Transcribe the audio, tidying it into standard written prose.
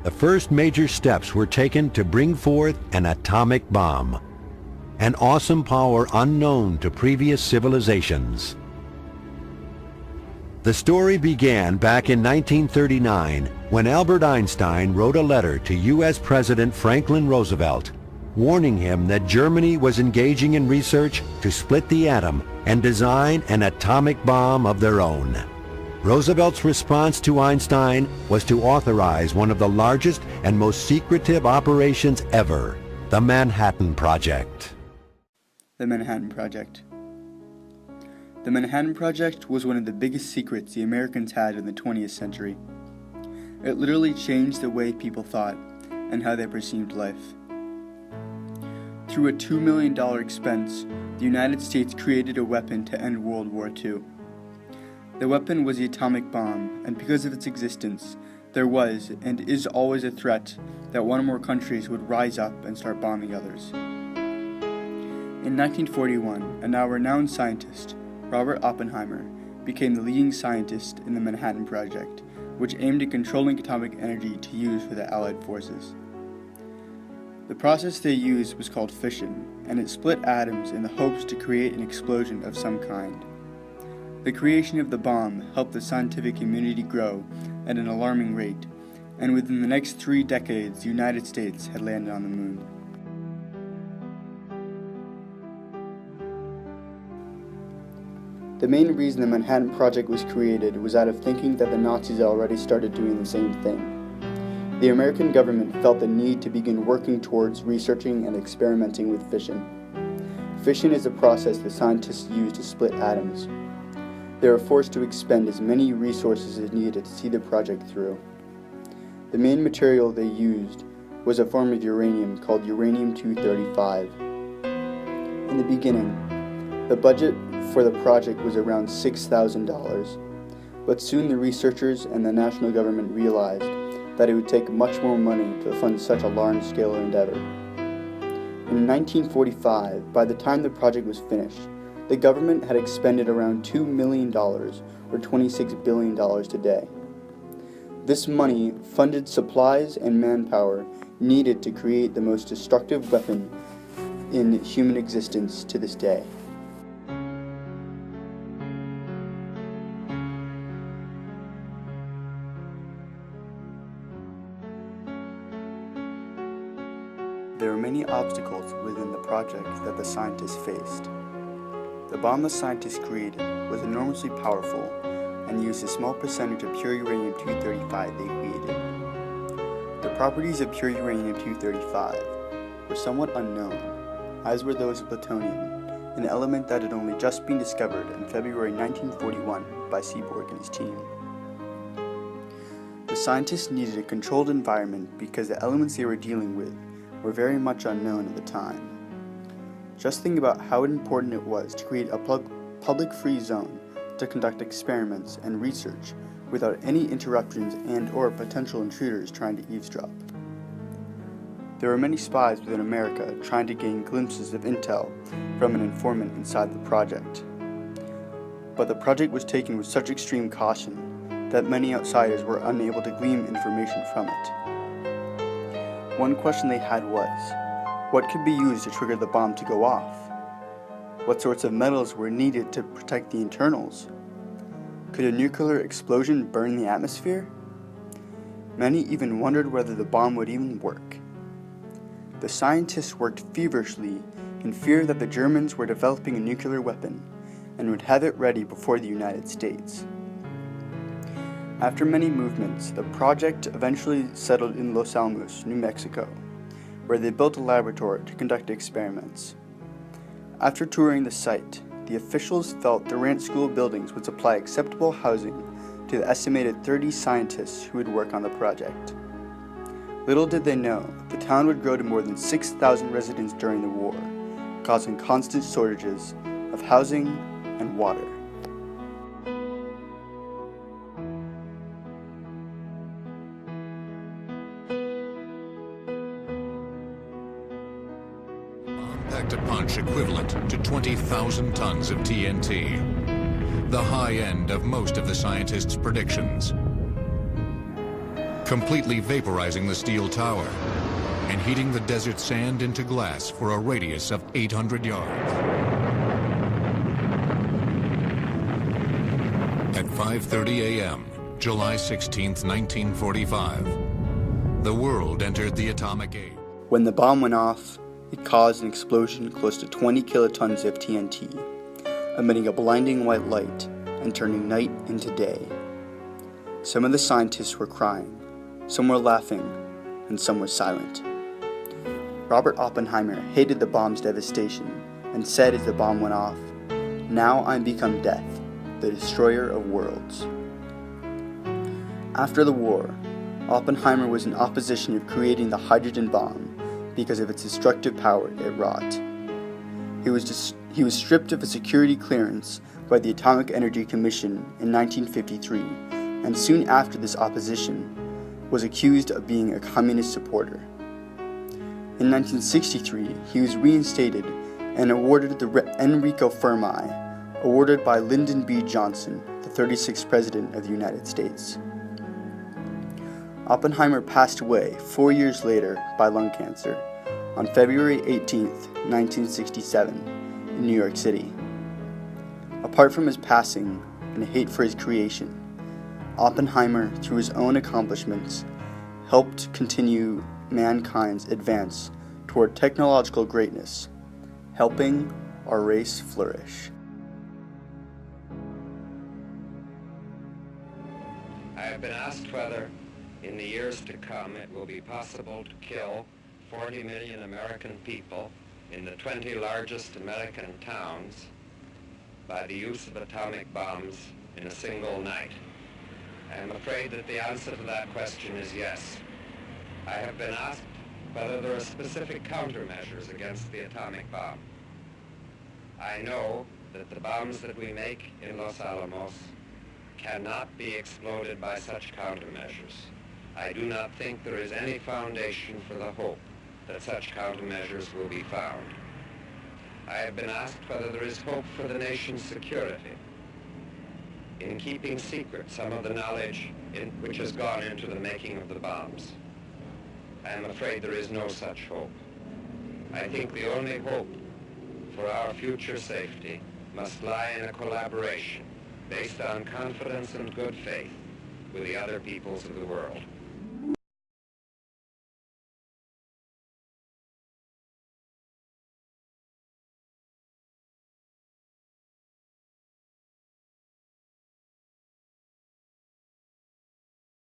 the first major steps were taken to bring forth an atomic bomb, an awesome power unknown to previous civilizations. The story began back in 1939 when Albert Einstein wrote a letter to U.S. President Franklin Roosevelt, warning him that Germany was engaging in research to split the atom and design an atomic bomb of their own. Roosevelt's response to Einstein was to authorize one of the largest and most secretive operations ever, the Manhattan Project. The Manhattan Project. The Manhattan Project was one of the biggest secrets the Americans had in the 20th century. It literally changed the way people thought and how they perceived life. Through a $2 million expense, the United States created a weapon to end World War II. The weapon was the atomic bomb, and because of its existence, there was and is always a threat that one or more countries would rise up and start bombing others. In 1941, a now renowned scientist, Robert Oppenheimer, became the leading scientist in the Manhattan Project, which aimed at controlling atomic energy to use for the Allied forces. The process they used was called fission, and it split atoms in the hopes to create an explosion of some kind. The creation of the bomb helped the scientific community grow at an alarming rate, and within the next 3 decades, the United States had landed on the moon. The main reason the Manhattan Project was created was out of thinking that the Nazis had already started doing the same thing. The American government felt the need to begin working towards researching and experimenting with fission. Fission is a process the scientists use to split atoms. They were forced to expend as many resources as needed to see the project through. The main material they used was a form of uranium called uranium-235. In the beginning, the budget for the project was around $6,000, but soon the researchers and the national government realized that it would take much more money to fund such a large-scale endeavor. In 1945, by the time the project was finished, the government had expended around $2 million, or $26 billion today. This money funded supplies and manpower needed to create the most destructive weapon in human existence to this day. There were many obstacles within the project that the scientists faced. The bomb the scientists created was enormously powerful and used a small percentage of pure uranium-235 they created. The properties of pure uranium-235 were somewhat unknown, as were those of plutonium, an element that had only just been discovered in February 1941 by Seaborg and his team. The scientists needed a controlled environment because the elements they were dealing with were very much unknown at the time. Just think about how important it was to create a public-free zone to conduct experiments and research without any interruptions and/or potential intruders trying to eavesdrop. There were many spies within America trying to gain glimpses of intel from an informant inside the project. But the project was taken with such extreme caution that many outsiders were unable to glean information from it. One question they had was, what could be used to trigger the bomb to go off? What sorts of metals were needed to protect the internals? Could a nuclear explosion burn the atmosphere? Many even wondered whether the bomb would even work. The scientists worked feverishly in fear that the Germans were developing a nuclear weapon and would have it ready before the United States. After many movements, the project eventually settled in Los Alamos, New Mexico, where they built a laboratory to conduct experiments. After touring the site, the officials felt Durant School buildings would supply acceptable housing to the estimated 30 scientists who would work on the project. Little did they know, the town would grow to more than 6,000 residents during the war, causing constant shortages of housing and water. Packed a punch equivalent to 20,000 tons of TNT, the high end of most of the scientists' predictions. completely vaporizing the steel tower and heating the desert sand into glass for a radius of 800 yards. At 5:30 a.m., July 16, 1945, the world entered the atomic age. When the bomb went off, it caused an explosion close to 20 kilotons of TNT, emitting a blinding white light and turning night into day. Some of the scientists were crying, some were laughing, and some were silent. Robert Oppenheimer hated the bomb's devastation and said as the bomb went off, "Now I'm become death, the destroyer of worlds." After the war, Oppenheimer was in opposition of creating the hydrogen bomb because of its destructive power it wrought. He was stripped of a security clearance by the Atomic Energy Commission in 1953, and soon after this opposition, was accused of being a communist supporter. In 1963, he was reinstated and awarded the Enrico Fermi, awarded by Lyndon B. Johnson, the 36th President of the United States. Oppenheimer passed away 4 years later by lung cancer on February 18, 1967, in New York City. Apart from his passing and hate for his creation, Oppenheimer, through his own accomplishments, helped continue mankind's advance toward technological greatness, helping our race flourish. I have been asked whether, in the years to come, it will be possible to kill 40 million American people in the 20 largest American towns by the use of atomic bombs in a single night. I am afraid that the answer to that question is yes. I have been asked whether there are specific countermeasures against the atomic bomb. I know that the bombs that we make in Los Alamos cannot be exploded by such countermeasures. I do not think there is any foundation for the hope that such countermeasures will be found. I have been asked whether there is hope for the nation's security in keeping secret some of the knowledge which has gone into the making of the bombs. I am afraid there is no such hope. I think the only hope for our future safety must lie in a collaboration based on confidence and good faith with the other peoples of the world.